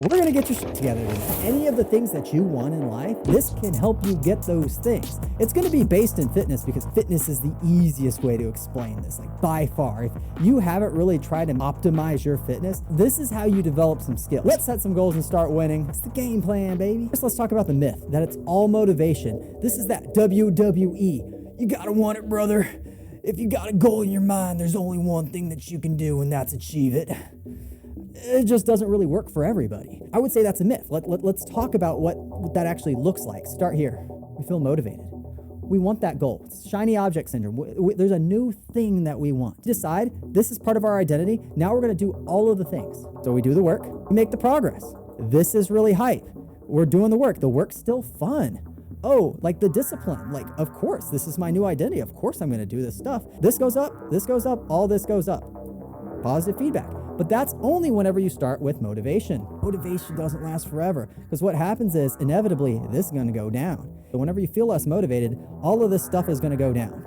We're going to get your shit together today. Any of the things that you want in life, this can help you get those things. It's going to be based in fitness because fitness is the easiest way to explain this, like by far. If you haven't really tried to optimize your fitness, this is how you develop some skills. Let's set some goals and start winning. It's the game plan, baby. First, let's talk about the myth that it's all motivation. This is that WWE. You got to want it, brother. If you got a goal in your mind, there's only one thing that you can do, and that's achieve it. It just doesn't really work for everybody. I would say that's a myth. Let's talk about what that actually looks like. Start here. We feel motivated. We want that goal. It's shiny object syndrome. There's a new thing that we want. Decide this is part of our identity. Now we're going to do all of the things. So we do the work. We make the progress. This is really hype. We're doing the work. The work's still fun. Oh, like the discipline. Like, of course, this is my new identity. Of course, I'm going to do this stuff. This goes up, all this goes up. Positive feedback. But that's only whenever you start with motivation. Motivation doesn't last forever because what happens is inevitably this is going to go down. So whenever you feel less motivated, all of this stuff is going to go down.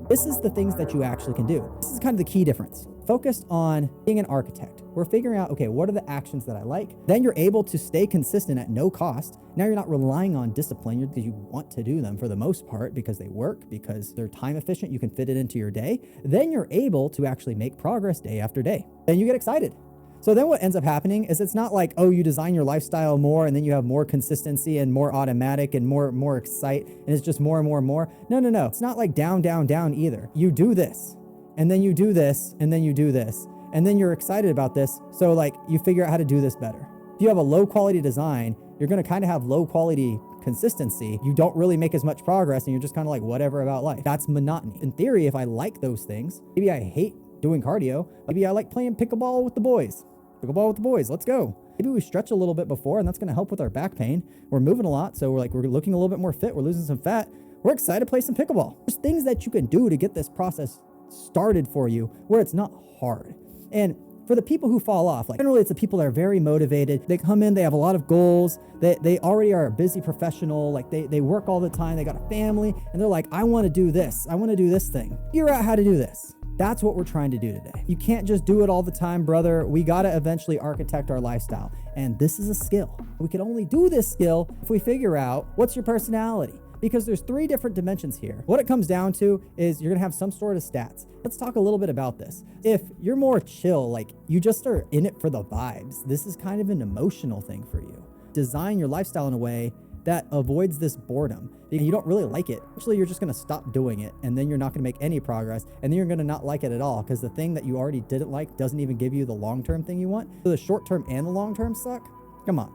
This is the things that you actually can do. This is kind of the key difference. Focused on being an architect. We're figuring out, okay, what are the actions that I like? Then you're able to stay consistent at no cost. Now you're not relying on discipline because you want to do them for the most part because they work, because they're time efficient. You can fit it into your day. Then you're able to actually make progress day after day. Then you get excited. So then what ends up happening is it's not like, oh, you design your lifestyle more and then you have more consistency and more automatic and more excite and it's just more and more and more. No. It's not like down, down, down either. You do this and then you do this and then you do this and then you're excited about this. So like you figure out how to do this better. If you have a low quality design, you're going to kind of have low quality consistency. You don't really make as much progress and you're just kind of like whatever about life. That's monotony. In theory, if I like those things, maybe I hate doing cardio. Maybe I like playing pickleball with the boys. Let's go. Maybe we stretch a little bit before and that's going to help with our back pain. We're moving a lot. So we're looking a little bit more fit. We're losing some fat. We're excited to play some pickleball. There's things that you can do to get this process started for you where it's not hard. And for the people who fall off, like generally it's the people that are very motivated. They come in, they have a lot of goals. They already are a busy professional. Like they work all the time. They got a family and they're like, I want to do this. I want to do this thing. Figure out how to do this. That's what we're trying to do today. You can't just do it all the time, brother. We got to eventually architect our lifestyle. And this is a skill. We can only do this skill if we figure out what's your personality. Because there's 3 different dimensions here. What it comes down to is you're going to have some sort of stats. Let's talk a little bit about this. If you're more chill, like you just are in it for the vibes, this is kind of an emotional thing for you. Design your lifestyle in a way that avoids this boredom. You don't really like it. Actually, you're just going to stop doing it and then you're not going to make any progress and then you're going to not like it at all because the thing that you already didn't like doesn't even give you the long-term thing you want. So the short-term and the long-term suck. Come on.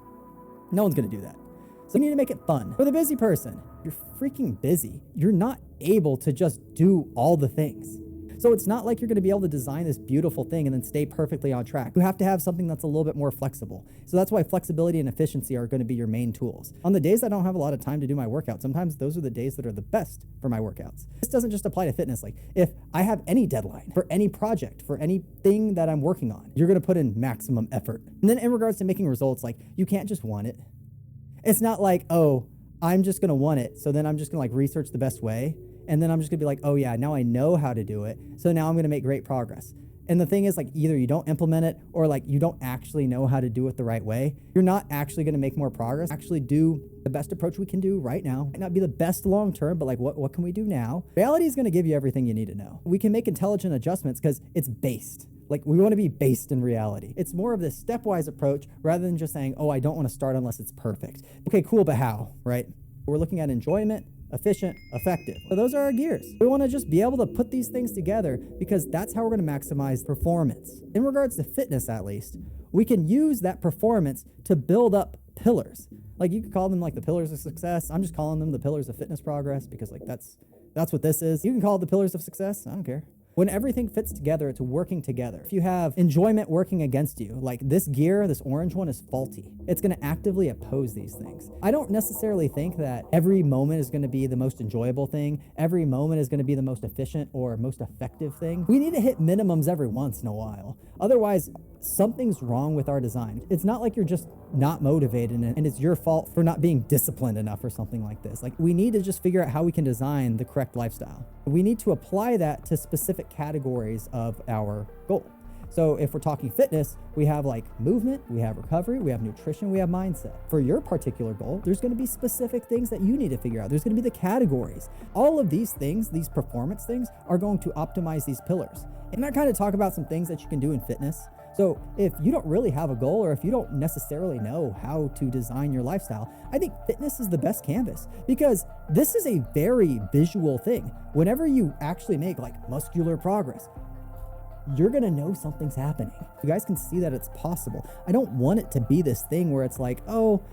No one's going to do that. So you need to make it fun. For the busy person, you're freaking busy. You're not able to just do all the things. So it's not like you're going to be able to design this beautiful thing and then stay perfectly on track. You have to have something that's a little bit more flexible. So that's why flexibility and efficiency are going to be your main tools. On the days I don't have a lot of time to do my workout, sometimes those are the days that are the best for my workouts. This doesn't just apply to fitness. Like if I have any deadline for any project, for anything that I'm working on, you're going to put in maximum effort. And then in regards to making results, like you can't just want it. It's not like, oh, I'm just going to want it. So then I'm just going to like research the best way. And then I'm just gonna be like, oh yeah, now I know how to do it. So now I'm gonna make great progress. And the thing is like either you don't implement it or like you don't actually know how to do it the right way. You're not actually gonna make more progress. Actually do the best approach we can do right now. Might not be the best long term, but like what can we do now? Reality is gonna give you everything you need to know. We can make intelligent adjustments because it's based. Like we want to be based in reality. It's more of this stepwise approach rather than just saying, oh, I don't want to start unless it's perfect. Okay, cool, but how, right? We're looking at enjoyment, efficient, effective. So those are our gears. We want to just be able to put these things together because that's how we're going to maximize performance. In regards to fitness, at least, we can use that performance to build up pillars. Like you could call them like the pillars of success. I'm just calling them the pillars of fitness progress because like that's what this is. You can call it the pillars of success. I don't care. When everything fits together, it's working together. If you have enjoyment working against you, like this gear, this orange one is faulty. It's gonna actively oppose these things. I don't necessarily think that every moment is gonna be the most enjoyable thing. Every moment is gonna be the most efficient or most effective thing. We need to hit minimums every once in a while. Otherwise, something's wrong with our design. It's not like you're just not motivated and it's your fault for not being disciplined enough or something like this. Like we need to just figure out how we can design the correct lifestyle. We need to apply that to specific categories of our goal. So if we're talking fitness, we have like movement, we have recovery, we have nutrition, we have mindset. For your particular goal, there's going to be specific things that you need to figure out. There's going to be the categories. All of these things, these performance things, are going to optimize these pillars. And I kind of talk about some things that you can do in fitness. So if you don't really have a goal, or if you don't necessarily know how to design your lifestyle, I think fitness is the best canvas, because this is a very visual thing. Whenever you actually make like muscular progress, you're gonna know something's happening. You guys can see that it's possible. I don't want it to be this thing where it's like, oh,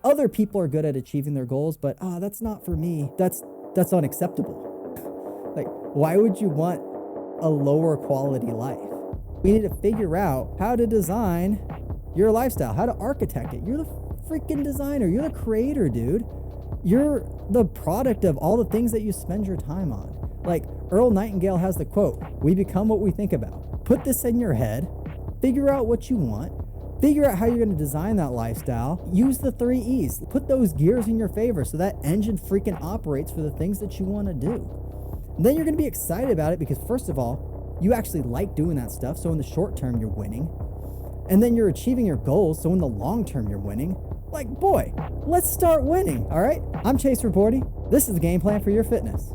other people are good at achieving their goals, but that's not for me. That's unacceptable. Like, why would you want a lower quality life? We need to figure out how to design your lifestyle, how to architect it. You're the freaking designer. You're the creator, dude. You're the product of all the things that you spend your time on. Like Earl Nightingale has the quote, "We become what we think about." Put this in your head, figure out what you want, figure out how you're going to design that lifestyle. Use the 3 E's. Put those gears in your favor so that engine freaking operates for the things that you want to do. And then you're going to be excited about it because, first of all, you actually like doing that stuff. So in the short term, you're winning. And then you're achieving your goals. So in the long term, you're winning. Like, boy, let's start winning. All right. I'm Chase Raporti. This is the game plan for your fitness.